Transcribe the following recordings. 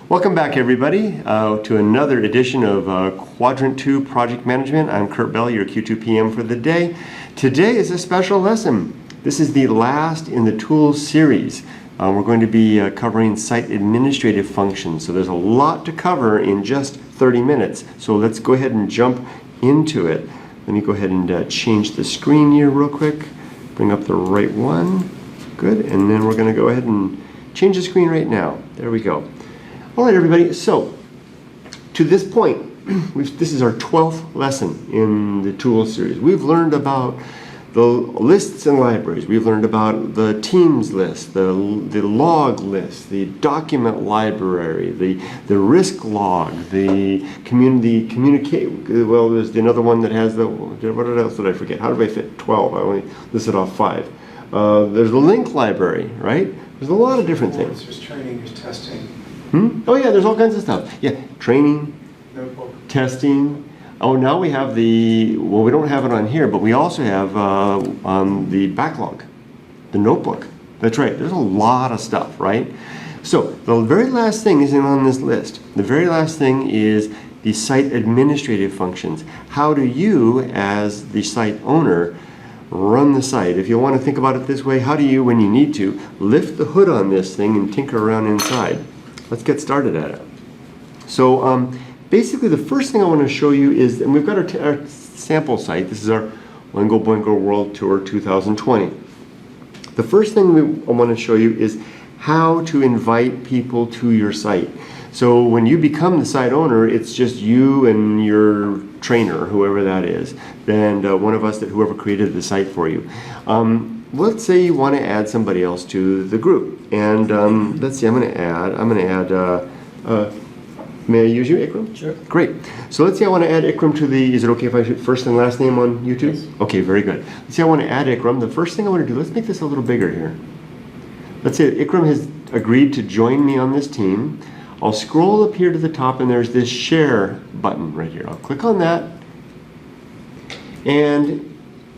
Welcome back, everybody, to another edition of Quadrant 2 Project Management. I'm Kurt Bell, your Q2PM for the day. Today is a special lesson. This is the last in the tools series. We're going to be covering site administrative functions. So there's a lot to cover in just 30 minutes. So let's go ahead and jump into it. Let me go ahead and change the screen here real quick. Bring up the right one. Good. And then we're going to go ahead and change the screen right now. There we go. All right, everybody, so to this point, this is our 12th lesson in the tools series. We've learned about the lists and libraries. We've learned about the teams list, the log list, the document library, the risk log, the communicate. Well, there's another one that has the, what else did I forget? How did I fit 12? I only listed off 5. There's the link library, right? There's a lot of different things. There's training, there's testing. Oh yeah, there's all kinds of stuff. Yeah, training, Notebook. testing. Oh, now we have the, well, we don't have it on here, but we also have the backlog, the notebook. That's right, there's a lot of stuff, right? So the very last thing isn't on this list. The very last thing is the site administrative functions. How do you, as the site owner, run the site? If you want to think about it this way, how do you, when you need to, lift the hood on this thing and tinker around inside? Let's get started at it. So basically the first thing I want to show you is, and we've got our sample site. This is our Oingo Boingo World Tour 2020. The first thing I want to show you is how to invite people to your site. So when you become the site owner, it's just you and your trainer, whoever that is, and one of us, whoever created the site for you. Let's say you want to add somebody else to the group, and let's see, I'm going to add, may I use you, Ikram? Sure. Great. So let's say I want to add Ikram to the, is it okay if I shoot first and last name on YouTube? Yes. Okay, very good. Let's say I want to add Ikram. The first thing I want to do, let's make this a little bigger here. Let's say Ikram has agreed to join me on this team. I'll scroll up here to the top, and there's this share button right here. I'll click on that, and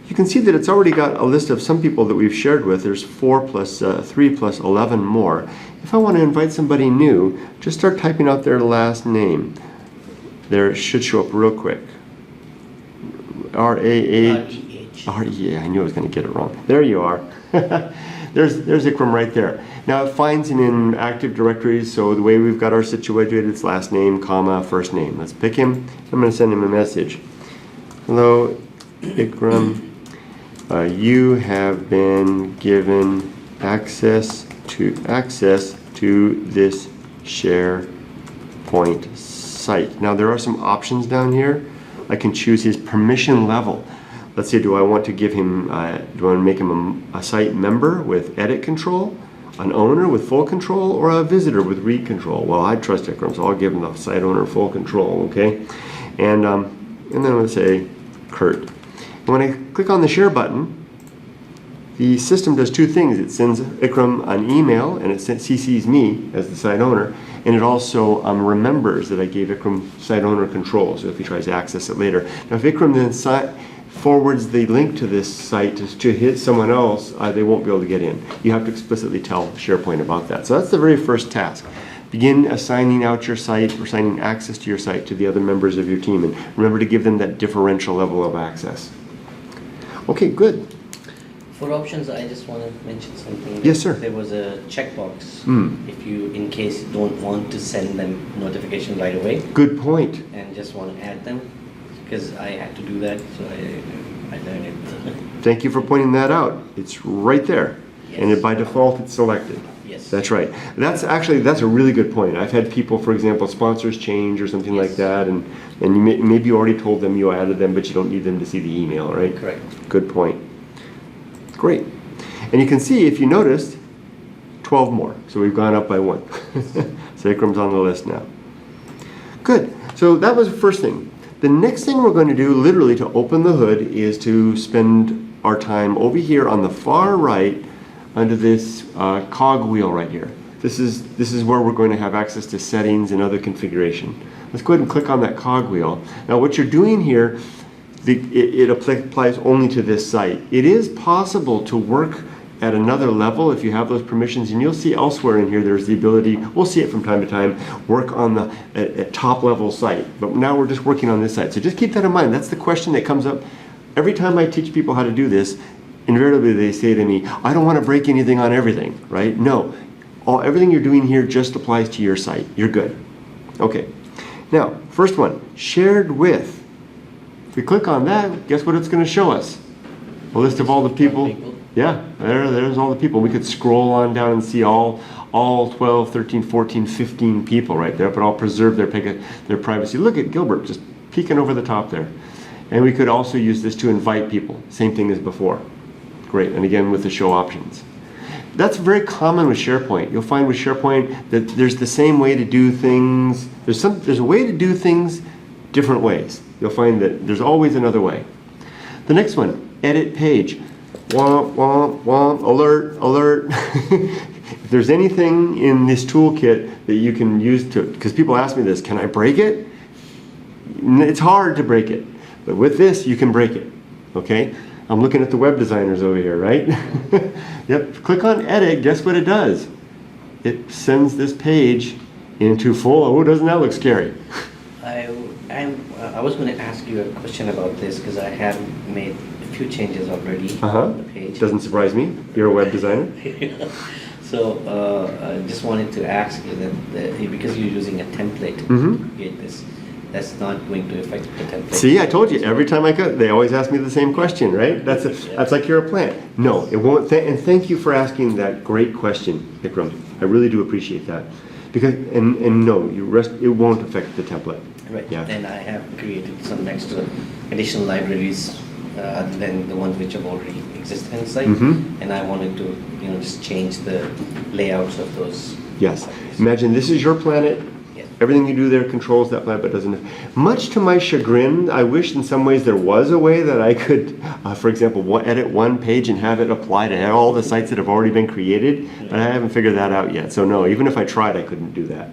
you can see that it's already got a list of some people that we've shared with. There's 4 plus 3 plus 11 more. If I want to invite somebody new, just start typing out their last name. There, it should show up real quick. R-A-H. Yeah, I knew I was going to get it wrong. There you are. There's Ikram right there. Now it finds him in active directories, so the way we've got our situated, it's last name, comma, first name. Let's pick him. I'm going to send him a message. Hello, Ikram. You have been given access to this SharePoint site. Now there are some options down here. I can choose his permission level. Let's say, do I want to give him, do I want to make him a site member with edit control, an owner with full control, or a visitor with read control? Well, I trust Ikram, so I'll give him the site owner full control, okay? And then I'm going to say Kurt. When I click on the share button, the system does two things. It sends Ikram an email, and it CCs me as the site owner, and it also remembers that I gave Ikram site owner control, so if he tries to access it later. Now if Ikram then forwards the link to this site to hit someone else, they won't be able to get in. You have to explicitly tell SharePoint about that. So that's the very first task. Begin assigning out your site, or assigning access to your site to the other members of your team, and remember to give them that differential level of access. Okay, good. For options, I just want to mention something. Yes, sir. There was a checkbox if you, in case you don't want to send them notification right away. Good point. And just want to add them, because I had to do that, so I learned it. Thank you for pointing that out. It's right there, Yes. and by default, it's selected. Yes. That's right. That's a really good point. I've had people, for example, sponsors change or something like that, and you maybe you already told them you added them, but you don't need them to see the email, right? Correct. Good point. Great. And you can see, if you noticed, 12 more. So we've gone up by 1. So Ikram's on the list now. Good. So that was the first thing. The next thing we're going to do, literally to open the hood, is to spend our time over here on the far right under this cog wheel right here. This is where we're going to have access to settings and other configuration. Let's go ahead and click on that cog wheel. Now what you're doing here, it applies only to this site. It is possible to work at another level if you have those permissions, and you'll see elsewhere in here there's the ability, we'll see it from time to time, work on the at top level site. But now we're just working on this site. So just keep that in mind. That's the question that comes up every time I teach people how to do this. Invariably they say to me, I don't want to break anything on everything, right? No, everything you're doing here just applies to your site. You're good. Okay. Now, first one, shared with. If we click on that, guess what it's going to show us? A list of all the people. Yeah, there's all the people. We could scroll on down and see all 12, 13, 14, 15 people right there, but I'll preserve their privacy. Look at Gilbert just peeking over the top there. And we could also use this to invite people. Same thing as before. Great, and again with the show options. That's very common with SharePoint. You'll find with SharePoint that there's the same way to do things. There's a way to do things different ways. You'll find that there's always another way. The next one, edit page. Womp, womp, womp, alert, alert. If there's anything in this toolkit that you can use to, because people ask me this, can I break it? It's hard to break it, but with this you can break it, okay? I'm looking at the web designers over here, right? Yep, click on edit, guess what it does? It sends this page into full, oh, doesn't that look scary? I was going to ask you a question about this because I have made a few changes already on the page. Doesn't surprise me, you're a web designer. So I just wanted to ask you that because you're using a template to create this, that's not going to affect the template. See, I told you, every time I go, they always ask me the same question, right? That's like you're a plant. No, it won't. And thank you for asking that great question, Vikram. I really do appreciate that. Because, and no, it won't affect the template. Right, yeah. Then I have created some extra additional libraries other than the ones which have already existed in the site. And I wanted to, just change the layouts of those. Yes. libraries. Imagine this is your planet. Everything you do there controls that planet, but doesn't. Much to my chagrin, I wish in some ways there was a way that I could, for example, edit one page and have it apply to all the sites that have already been created, but I haven't figured that out yet. So no, even if I tried, I couldn't do that.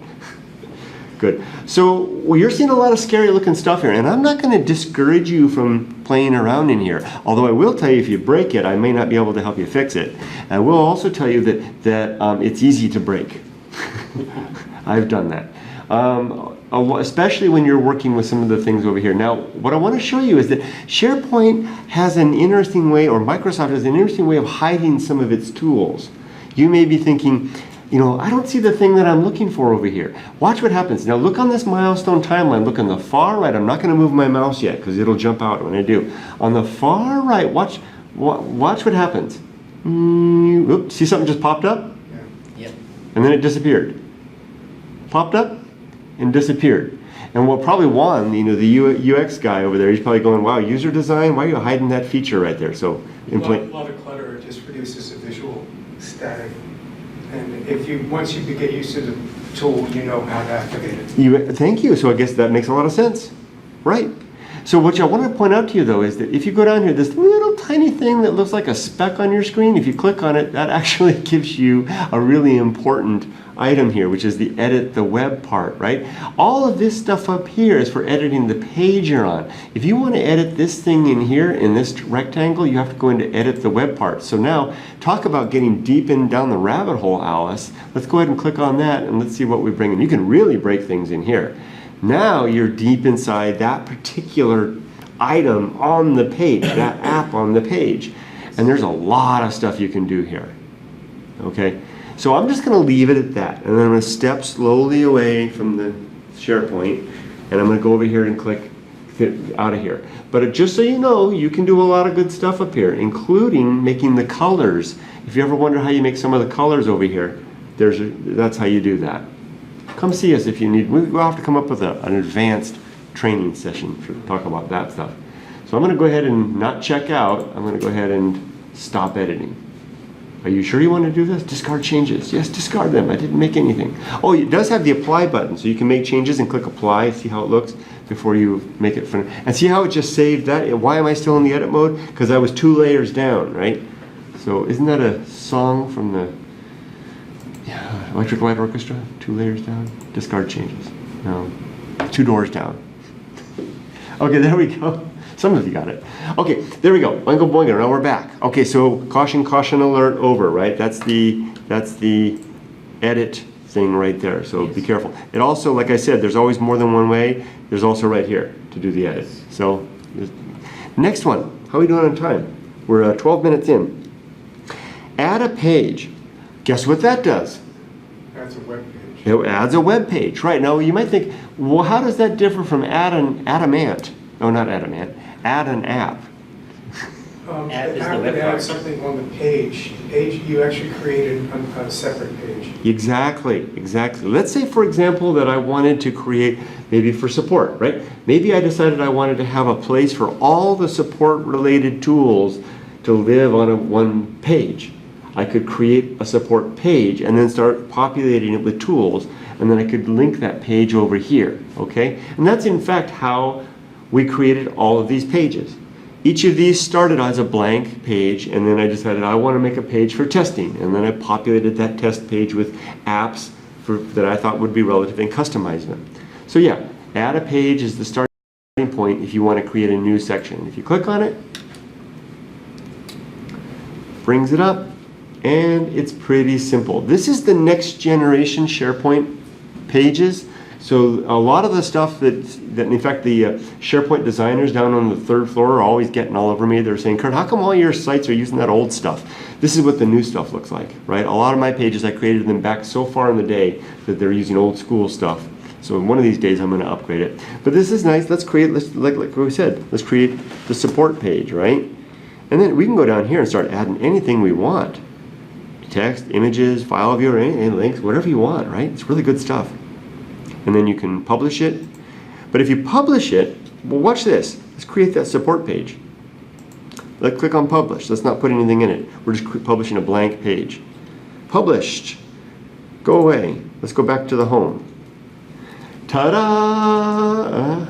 Good. So well, you're seeing a lot of scary looking stuff here, and I'm not going to discourage you from playing around in here. Although I will tell you if you break it, I may not be able to help you fix it. I will also tell you that it's easy to break. I've done that. Especially when you're working with some of the things over here. Now, what I want to show you is that SharePoint has an interesting way, or Microsoft has an interesting way of hiding some of its tools. You may be thinking, I don't see the thing that I'm looking for over here. Watch what happens. Now look on this milestone timeline. Look on the far right. I'm not going to move my mouse yet because it'll jump out when I do. On the far right, watch what happens. Oops, see something just popped up? Yeah. And then it disappeared. Popped up and disappeared. And what probably won, the UX guy over there, he's probably going, wow, user design, why are you hiding that feature right there? So a lot of clutter just produces a visual static. And once you get used to the tool, you know how to activate it. Thank you. So I guess that makes a lot of sense. Right. So what I want to point out to you though is that if you go down here, this little tiny thing that looks like a speck on your screen, if you click on it, that actually gives you a really important item here, which is the edit the web part, right? All of this stuff up here is for editing the page you're on. If you want to edit this thing in here, in this rectangle, you have to go into edit the web part. So now, talk about getting deep down the rabbit hole, Alice. Let's go ahead and click on that and let's see what we bring in. You can really break things in here. Now you're deep inside that particular item on the page, that app on the page. And there's a lot of stuff you can do here, okay? So I'm just going to leave it at that, and then I'm going to step slowly away from the SharePoint, and I'm going to go over here and click out of here. But just so you know, you can do a lot of good stuff up here, including making the colors. If you ever wonder how you make some of the colors over here, that's how you do that. Come see us if you need. We'll have to come up with an advanced training session to talk about that stuff. So I'm going to go ahead and not check out. I'm going to go ahead and stop editing. Are you sure you want to do this? Discard changes. Yes, discard them. I didn't make anything. Oh, it does have the apply button, so you can make changes and click apply, see how it looks before you make it fun. And see how it just saved that? Why am I still in the edit mode? Because I was 2 layers down, right? So isn't that a song from the Electric Light Orchestra? 2 layers down? Discard changes. No. 2 doors down. Okay, there we go. Some of you got it. Okay, there we go. Boingo boingo. Now we're back. Okay, so caution, caution alert over, right? That's the edit thing right there. So be careful. It also, like I said, there's always more than one way. There's also right here to do the edit. So next one. How are we doing on time? We're 12 minutes in. Add a page. Guess what that does? That's a web page. It adds a web page. Right. Now you might think, well, how does that differ from add an adamant? No, not adamant. Add an app. App is the app web would add part. something on the page. You actually created a separate page. Exactly, exactly. Let's say, for example, that I wanted to create, maybe for support, right? Maybe I decided I wanted to have a place for all the support-related tools to live on one page. I could create a support page and then start populating it with tools, and then I could link that page over here, okay? And that's in fact how we created all of these pages. Each of these started as a blank page, and then I decided I want to make a page for testing, and then I populated that test page with apps that I thought would be relative and customized them. So yeah, add a page is the starting point if you want to create a new section. If you click on it, brings it up, and it's pretty simple. This is the next generation SharePoint pages. So a lot of the stuff that in fact the SharePoint designers down on the third floor are always getting all over me. They're saying, Kurt, how come all your sites are using that old stuff? This is what the new stuff looks like, right? A lot of my pages, I created them back so far in the day that they're using old school stuff. So one of these days I'm going to upgrade it. But this is nice. Let's create, like we said, let's create the support page, right? And then we can go down here and start adding anything we want. Text, images, file viewer, any links, whatever you want, right? It's really good stuff. And then you can publish it. But if you publish it, well, watch this. Let's create that support page. Let's click on publish. Let's not put anything in it. We're just publishing a blank page. Published. Go away. Let's go back to the home. Ta-da!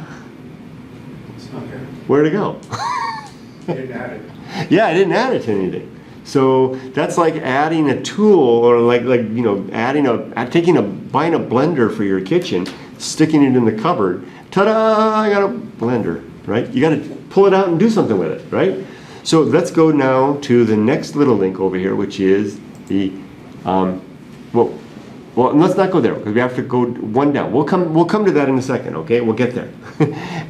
It's not there. Where'd it go? You didn't add it. Yeah, I didn't add it to anything. So that's like adding a tool, or like you know, buying a blender for your kitchen, sticking it in the cupboard. Ta-da! I got a blender, right? You got to pull it out and do something with it, right? So let's go now to the next little link over here, which is the well, let's not go there because we have to go one down. We'll come to that in a second. Okay, we'll get there.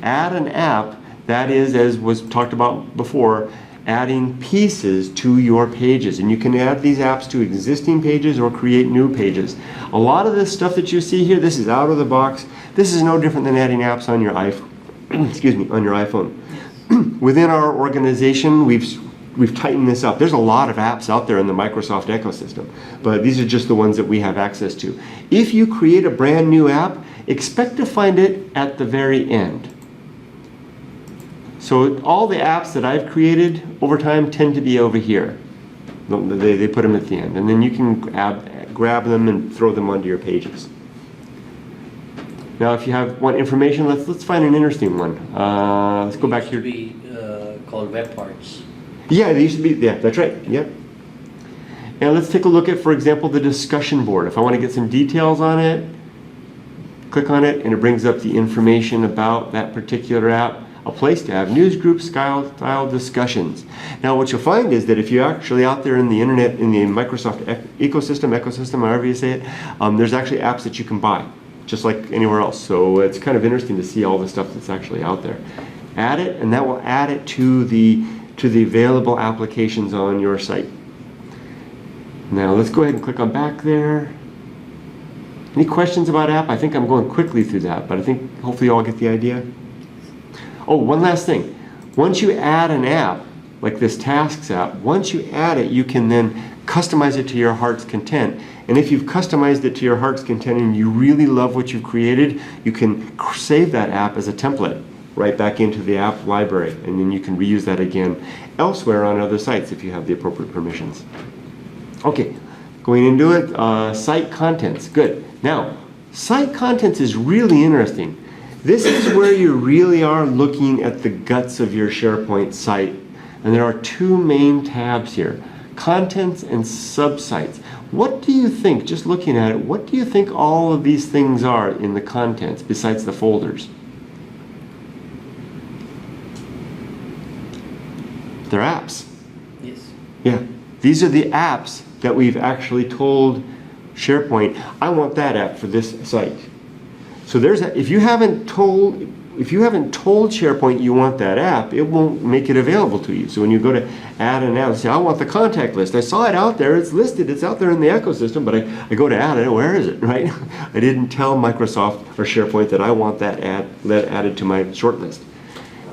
Add an app. That is, as was talked about before, adding pieces to your pages, and you can add these apps to existing pages or create new pages. A lot of this stuff that you see here, this is out of the box. This is no different than adding apps on your iPhone. Excuse me, on your iPhone. Within our organization, we've tightened this up. There's a lot of apps out there in the Microsoft ecosystem, but these are just the ones that we have access to. If you create a brand new app, expect to find it at the very end. So all the apps that I've created over time tend to be over here. They put them at the end, and then you can grab them and throw them onto your pages. Now, if you want information, let's find an interesting one. Let's go back here. It used to be called web parts. Yeah, they used to be. Yeah, that's right. Yep. And let's take a look at, for example, the discussion board. If I want to get some details on it, click on it, and it brings up the information about that particular app. A place to have news group style discussions. Now what you'll find is that if you're actually out there in the internet, in the Microsoft ecosystem, however you say it, there's actually apps that you can buy, just like anywhere else. So it's kind of interesting to see all the stuff that's actually out there. Add it, and that will add it to the available applications on your site. Now let's go ahead and click on back there. Any questions about app? I think I'm going quickly through that, but I think hopefully you all get the idea. Oh, one last thing. Once you add an app, like this Tasks app, once you add it, you can then customize it to your heart's content. And if you've customized it to your heart's content and you really love what you've created, you can save that app as a template right back into the app library. And then you can reuse that again elsewhere on other sites if you have the appropriate permissions. Okay, going into it, site contents. Good. Now, site contents is really interesting. This is where you really are looking at the guts of your SharePoint site. And there are two main tabs here, contents and subsites. What do you think, just looking at it, what do you think all of these things are in the contents besides the folders? They're apps. Yes. Yeah. These are the apps that we've actually told SharePoint, I want that app for this site. So if you haven't told SharePoint you want that app, it won't make it available to you. So when you go to add an app, say, I want the contact list. I saw it out there, it's listed, it's out there in the ecosystem, but I go to add it, where is it, right? I didn't tell Microsoft or SharePoint that I want that added to my short list.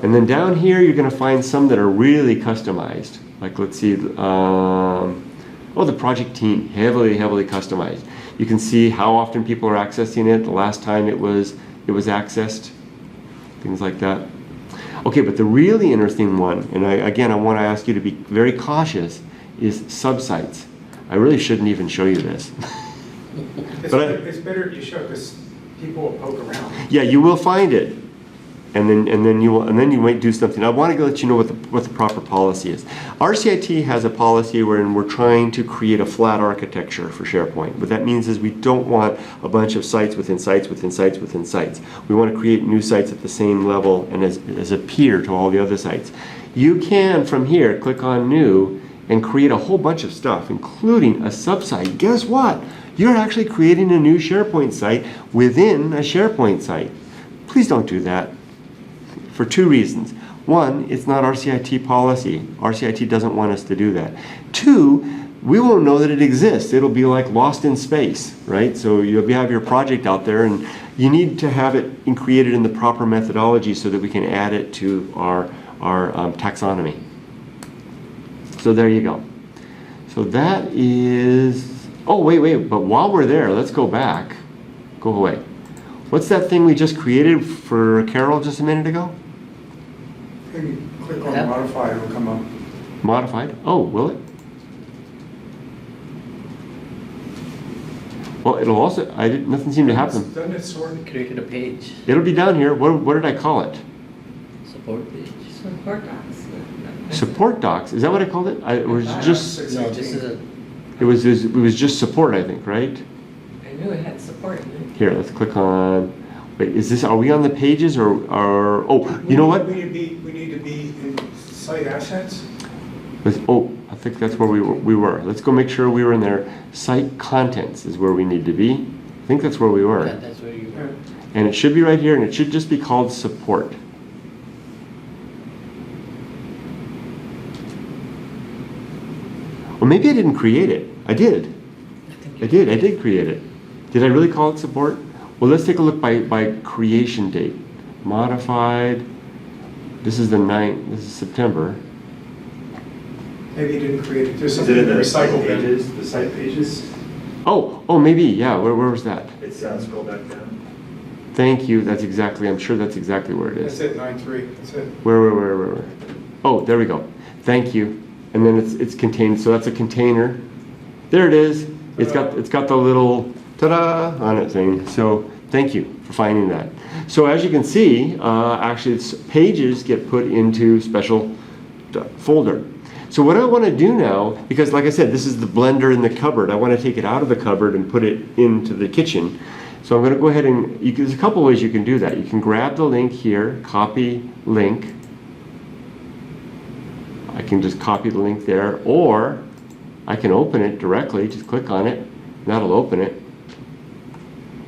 And then down here, you're gonna find some that are really customized. Like, let's see, the project team, heavily customized. You can see how often people are accessing it, the last time it was accessed, things like that. Okay, but the really interesting one, and I want to ask you to be very cautious, is Subsites. I really shouldn't even show you this. It's better you show, because people will poke around. Yeah, you will find it. And then you might do something. I want to let you know what the proper policy is. RCIT has a policy wherein we're trying to create a flat architecture for SharePoint. What that means is we don't want a bunch of sites within sites within sites within sites. We want to create new sites at the same level and as a peer to all the other sites. You can, from here, click on New and create a whole bunch of stuff, including a subsite. Guess what? You're actually creating a new SharePoint site within a SharePoint site. Please don't do that. For two reasons. One, it's not RCIT policy. RCIT doesn't want us to do that. Two, we won't know that it exists. It'll be like lost in space, right? So you'll have your project out there and you need to have it created in the proper methodology so that we can add it to our taxonomy. So there you go. So that is, oh wait, but while we're there, let's go back. Go away. What's that thing we just created for Carol just a minute ago? Maybe click on modify, it'll come up. Modified? Oh, will it? Well, it'll also, nothing seemed to happen. Doesn't it sort? Created a page. It'll be down here. What did I call it? Support page. Support docs. Support docs. Is that what I called it? It was just, No, this is a. it was just support, I think, right? I knew it had support. Here, let's click on, wait, are we on the pages or oh, you know what? We need to be in site assets. I think that's where we were. Let's go make sure we were in there. Site contents is where we need to be. I think that's where we were. Yeah, that's where you were. And it should be right here, and it should just be called support. Well, maybe I didn't create it. I did. I did create it. Did I really call it support? Well, let's take a look by creation date. Modified. This is the 9th. This is September. Maybe you didn't create it. There's Is something it in in the the site recycle bin. pages? The site pages? Oh, maybe. Yeah. Where was that? It's scroll back down. Thank you. I'm sure that's exactly where it That's is. it, 9.3. That's it. Where? Oh, there we go. Thank you. And then it's contained. So that's a container. There it is. It's got the little ta-da on it thing. So thank you for finding that. So as you can see, actually pages get put into special folder. So what I want to do now, because like I said, this is the blender in the cupboard. I want to take it out of the cupboard and put it into the kitchen. So I'm going to go ahead and, there's a couple ways you can do that. You can grab the link here, copy link. I can just copy the link there, or I can open it directly, just click on it, and that'll open it.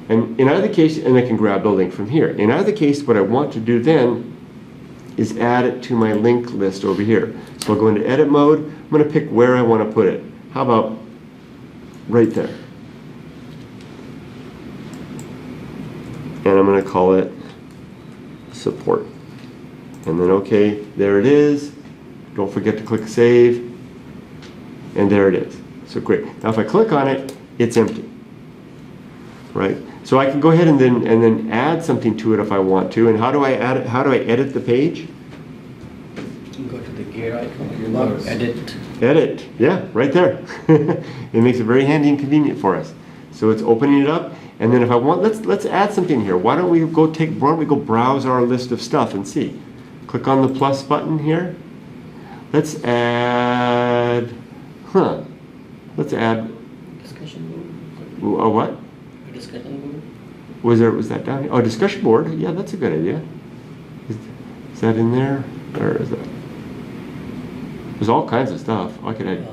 And in either case, and I can grab the link from here. In either case, what I want to do then is add it to my link list over here. So I'll go into edit mode. I'm going to pick where I want to put it. How about right there? And I'm going to call it support. And then okay, there it is. Don't forget to click save. And there it is. So great. Now if I click on it, it's empty. Right? So I can go ahead and then add something to it if I want to. And how do I add it? How do I edit the page? Go to the gear icon or edit. Edit. Yeah, right there. It makes it very handy and convenient for us. So it's opening it up. And then if I want, let's add something here. Why don't we go browse our list of stuff and see. Click on the plus button here. Let's add, let's add, Discussion board. a what? A discussion board. Was that down here? Oh, discussion board. Yeah, that's a good idea. Is that in there? Or is that? There's all kinds of stuff. I could add.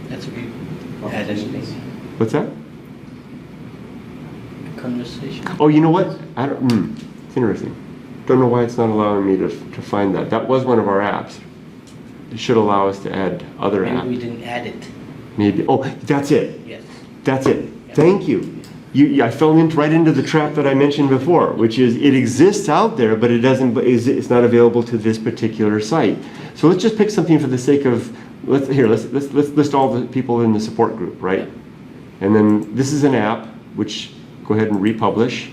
That's okay. Add anything. What's that? Conversation. Oh, you know what? I don't. It's interesting. Don't know why it's not allowing me to find that. That was one of our apps. It should allow us to add other Maybe we apps. didn't add it. Maybe. Oh, that's it. Yes. That's it. Thank you. I fell right into the trap that I mentioned before, which is it exists out there, but it doesn't. It's not available to this particular site. So let's just pick something for the sake of. Let's list all the people in the support group, right? And then this is an app, which go ahead and republish.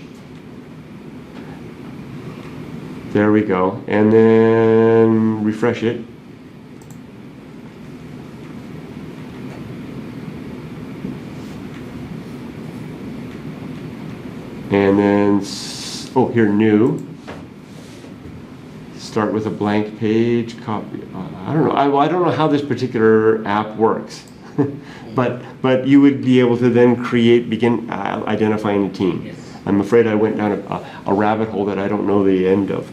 There we go. And then refresh it. And then, oh, here, new. Start with a blank page, copy. I don't know. I don't know how this particular app works. but you would be able to then begin identifying a team. Yes. I'm afraid I went down a rabbit hole that I don't know the end of.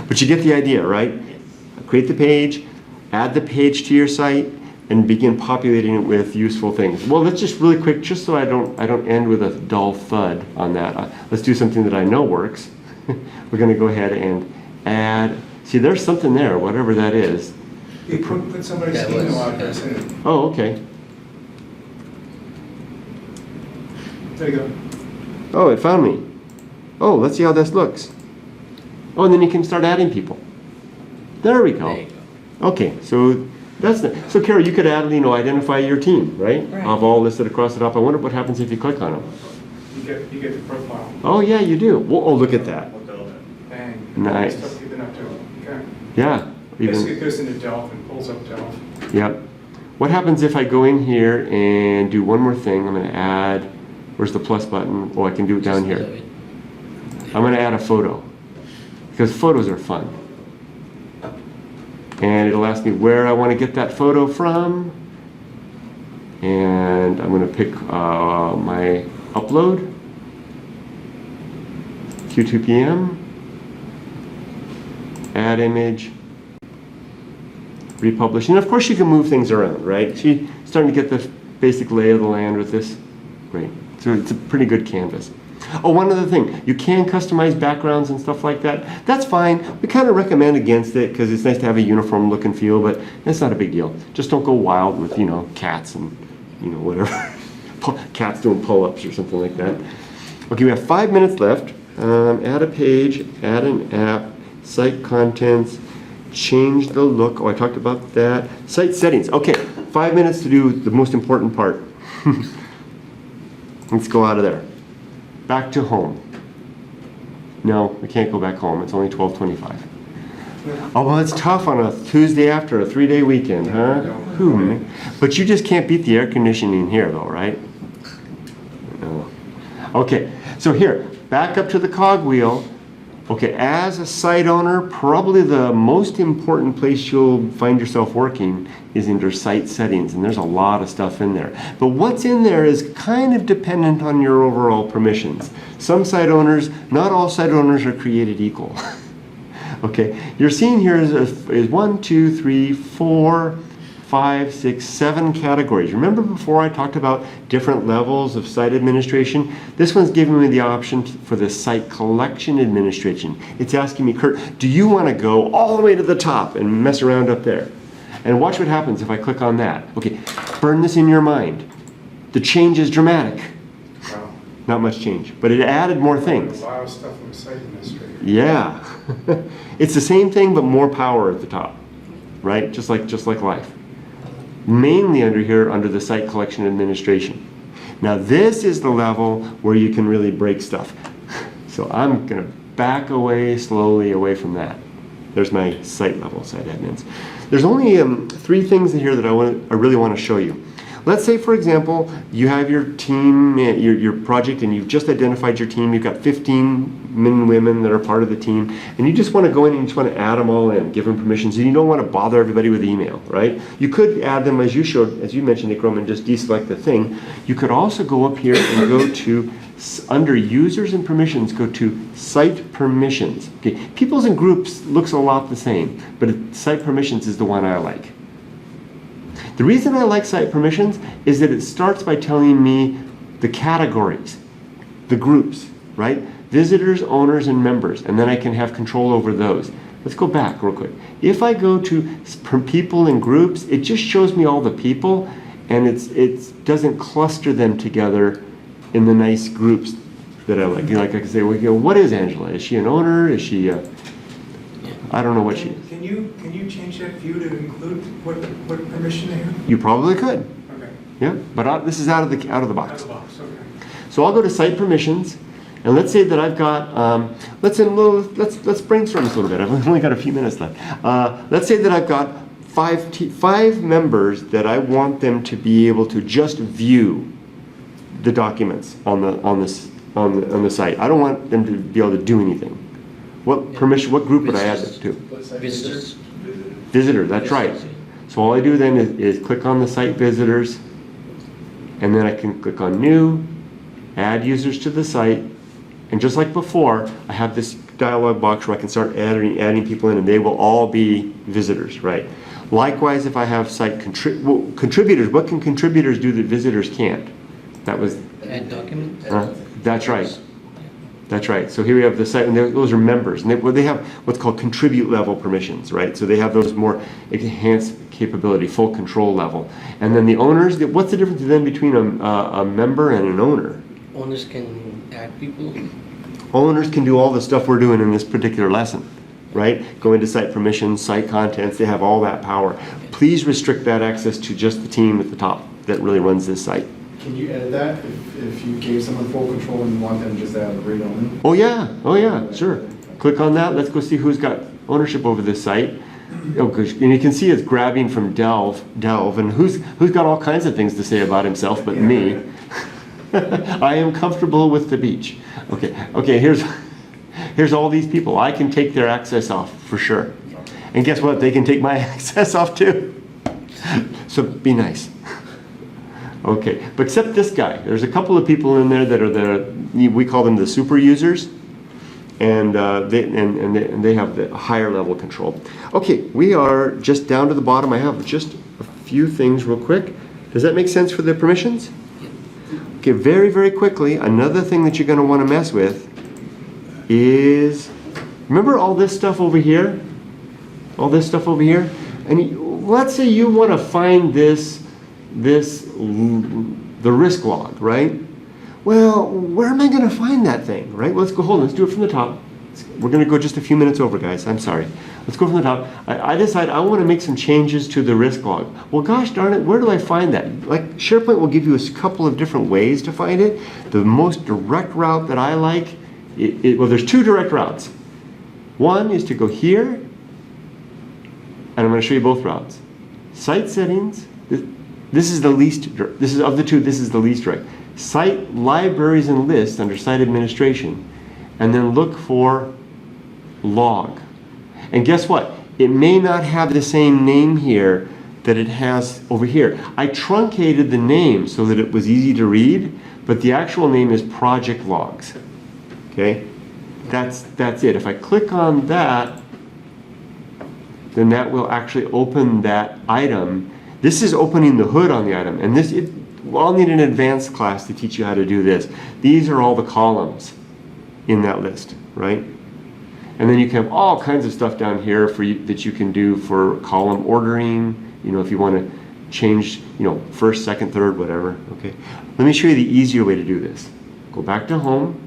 But you get the idea, right? Yes. Create the page, add the page to your site, and begin populating it with useful things. Well, let's just really quick, just so I don't end with a dull thud on that. Let's do something that I know works. We're going to go ahead and add. See, there's something there, whatever that is. You put somebody's That was, email address in it. Oh, okay. There you go. Oh, it found me. Oh, let's see how this looks. Oh, and then you can start adding people. There we go. There you go. Okay, so that's so Carol, you could add, identify your team, right? Right. Of all listed across the top. I wonder what happens if you click on them. You get the profile. Oh yeah, you do. Well, oh, look at that. Look at all that. Bang. Nice. Stuff you've been up to. Okay. Yeah. Basically, it goes into Delph and pulls up Delph. Yep. What happens if I go in here and do one more thing? I'm going to add. Where's the plus button? Oh, I can do it down here. I'm going to add a photo because photos are fun. And it'll ask me where I want to get that photo from. And I'm going to pick my upload. Q2PM. Add image. Republish. And of course you can move things around, right? So you're starting to get the basic lay of the land with this. Great. So it's a pretty good canvas. Oh, one other thing, you can customize backgrounds and stuff like that. That's fine. We kind of recommend against it because it's nice to have a uniform look and feel, but it's not a big deal. Just don't go wild with, cats and, whatever. Cats doing pull-ups or something like that. Okay, we have 5 minutes left. Add a page, add an app, site contents, change the look. Oh, I talked about that. Site settings. Okay, 5 minutes to do the most important part. Let's go out of there. Back to home. No, we can't go back home. It's only 12:25. Oh, well, it's tough on a Tuesday after a 3-day weekend, huh? But you just can't beat the air conditioning here, though, right? No. Okay, so here, back up to the cogwheel. Okay, as a site owner, probably the most important place you'll find yourself working is in your site settings, and there's a lot of stuff in there. But what's in there is kind of dependent on your overall permissions. Some site owners, not all site owners are created equal. Okay, you're seeing here is 1, 2, 3, 4, 5, 6, 7 categories. Remember before I talked about different levels of site administration? This one's giving me the option for the site collection administration. It's asking me, Kurt, do you want to go all the way to the top and mess around up there? And watch what happens if I click on that. Okay, burn this in your mind. The change is dramatic. Wow. Not much change, but it added more A things. lot of stuff from a site administrator. Yeah. It's the same thing, but more power at the top, right? Just like life. Mainly under here, under the site collection administration. Now this is the level where you can really break stuff. So I'm gonna back away slowly away from that. There's my site level site admins. There's only 3 things in here that I really want to show you. Let's say, for example, you have your team, your project, and you've just identified your team. You've got 15 men and women that are part of the team, and you just want to go in and you just want to add them all in, give them permissions, and you don't want to bother everybody with email, right? You could add them as you showed, as you mentioned, Nick Roman, just deselect the thing. You could also go up here and go to under users and permissions, go to site permissions. Okay, peoples and groups looks a lot the same, but site permissions is the one I like. The reason I like site permissions is that it starts by telling me the categories, the groups, right? Visitors, owners, and members, and then I can have control over those. Let's go back real quick. If I go to people and groups, it just shows me all the people, and it doesn't cluster them together in the nice groups that I like. You know, like I can say, well, you know, what is Angela? Is she an owner? Is she I don't know what she is. Can you change that view to include what permission they have? You probably could. Okay. Yeah, but this is out of the Out of box. the box, okay. So I'll go to site permissions, and let's say that I've got, let's brainstorm this a little bit. I've only got a few minutes left. Let's say that I've got five members that I want them to be able to just view the documents on the site. I don't want them to be able to do anything. What group would I add them to? Visitors. Visitor, that's right. So all I do then is click on the site visitors, and then I can click on new, add users to the site, and just like before, I have this dialog box where I can start adding people in, and they will all be visitors, right? Likewise, if I have site contributors, what can contributors do that visitors can't? That was, Add documents. that's right. That's right. So here we have the site, and those are members, and they have what's called contribute level permissions, right? So they have those more enhanced capability, full control level. And then the owners, what's the difference then between a member and an owner? Owners can add people. Owners can do all the stuff we're doing in this particular lesson, right? Go into site permissions, site contents, they have all that power. Please restrict that access to just the team at the top that really runs this site. Can you edit that if you gave someone full control and you want them just to have read only? Oh yeah, sure. Click on that, let's go see who's got ownership over this site. Oh, gosh. And you can see it's grabbing from Delve, and who's got all kinds of things to say about himself but me. I am comfortable with the beach. Okay, here's all these people. I can take their access off for sure. And guess what? They can take my access off too. So be nice. Okay, but except this guy. There's a couple of people in there that are we call them the super users, and they have the higher level control. Okay, we are just down to the bottom. I have just a few things real quick. Does that make sense for the permissions? Okay, very, very quickly, another thing that you're going to want to mess with is, remember all this stuff over here? All this stuff over here? And let's say you want to find the risk log, right? Well, where am I going to find that thing, right? Well, let's do it from the top. We're going to go just a few minutes over, guys. I'm sorry. Let's go from the top. I decide I want to make some changes to the risk log. Well, gosh darn it, where do I find that? Like, SharePoint will give you a couple of different ways to find it. The most direct route that I like, well, there's two direct routes. One is to go here, and I'm going to show you both routes. Site settings, this is the least, this is of the two, this is the least direct. Site libraries and lists under site administration, and then look for log. And guess what? It may not have the same name here that it has over here. I truncated the name so that it was easy to read, but the actual name is project logs. Okay? That's it. If I click on that, then that will actually open that item. This is opening the hood on the item, and I'll need an advanced class to teach you how to do this. These are all the columns in that list, right? And then you can have all kinds of stuff down here that you can do for column ordering, if you want to change, first, second, third, whatever, okay? Let me show you the easier way to do this. Go back to home.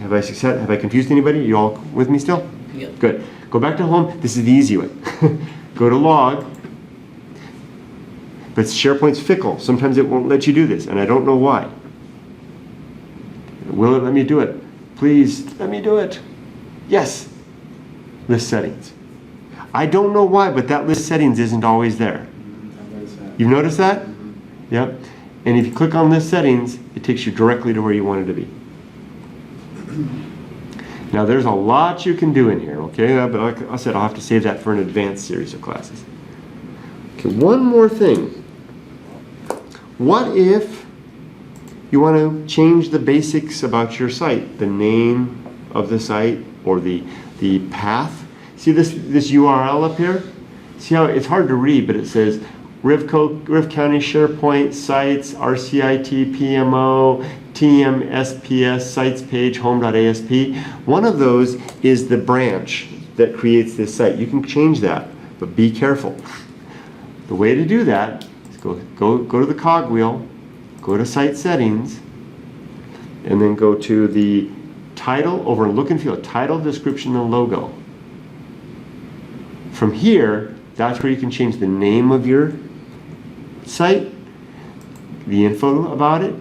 Have I confused anybody? You all with me still? Yeah. Good. Go back to home. This is the easy way. Go to log. But SharePoint's fickle. Sometimes it won't let you do this, and I don't know why. Will it let me do it? Please, let me do it. Yes. List settings. I don't know why, but that list settings isn't always there. You've noticed that? Yep. And if you click on list settings, it takes you directly to where you want it to be. Now there's a lot you can do in here, okay? But like I said, I'll have to save that for an advanced series of classes. Okay, one more thing. What if you want to change the basics about your site, the name of the site or the path. See this URL up here? See how it's hard to read, but it says Riv County SharePoint sites, RCIT, PMO, TM, SPS, sites page, home.asp. One of those is the branch that creates this site. You can change that, but be careful. The way to do that is go to the cogwheel, go to site settings, and then go to the title over look and feel, title, description, and logo. From here, that's where you can change the name of your site, the info about it,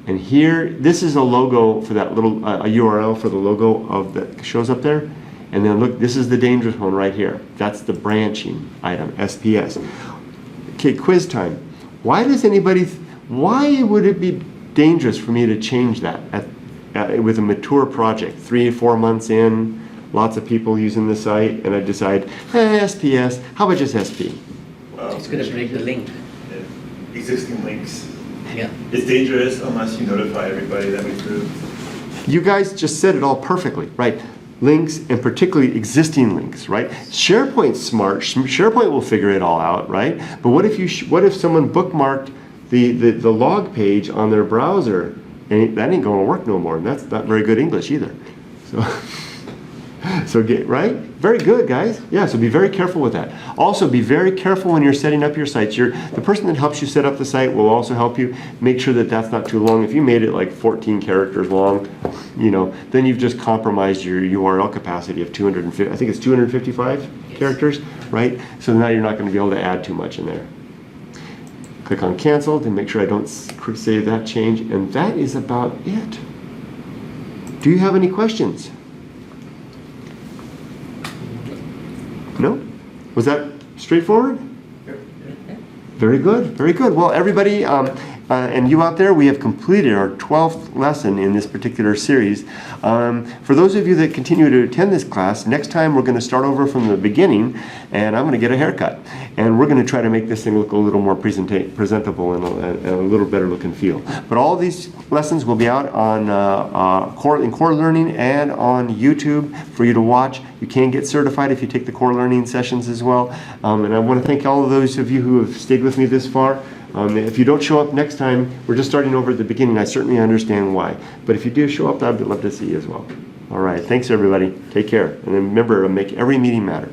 and here, this is a logo for that little, a URL for the logo of that shows up there. And then look, this is the dangerous one right here. That's the branching item, SPS. Okay, quiz time. Why would it be dangerous for me to change that with a mature project? 3 or 4 months in, lots of people using the site, and I decide, SPS, how about just SP? Well, It's going to break the link. existing links. Yeah. It's dangerous unless you notify everybody that we threw. You guys just said it all perfectly, right? Links, and particularly existing links, right? SharePoint's smart. SharePoint will figure it all out, right? But what if someone bookmarked the log page on their browser, and that ain't going to work no more. And that's not very good English either. So get right. Very good, guys. Yeah. So be very careful with that. Also, be very careful when you're setting up your sites. The person that helps you set up the site will also help you make sure that that's not too long. If you made it like 14 characters long, then you've just compromised your URL capacity of 250. I think it's 255 characters, right? So now you're not going to be able to add too much in there. Click on cancel to make sure I don't save that change, and that is about it. Do you have any questions? No? Was that straightforward? Yep. Very good, very good. Well, everybody, and you out there, we have completed our 12th lesson in this particular series. For those of you that continue to attend this class, next time we're going to start over from the beginning, and I'm going to get a haircut. And we're going to try to make this thing look a little more presentable and a little better look and feel. But all these lessons will be out on in Core Learning and on YouTube for you to watch. You can get certified if you take the Core Learning sessions as well. And I want to thank all of those of you who have stayed with me this far. If you don't show up next time, we're just starting over at the beginning. I certainly understand why. But if you do show up, I'd love to see you as well. All right. Thanks, everybody. Take care. And remember, make every meeting matter.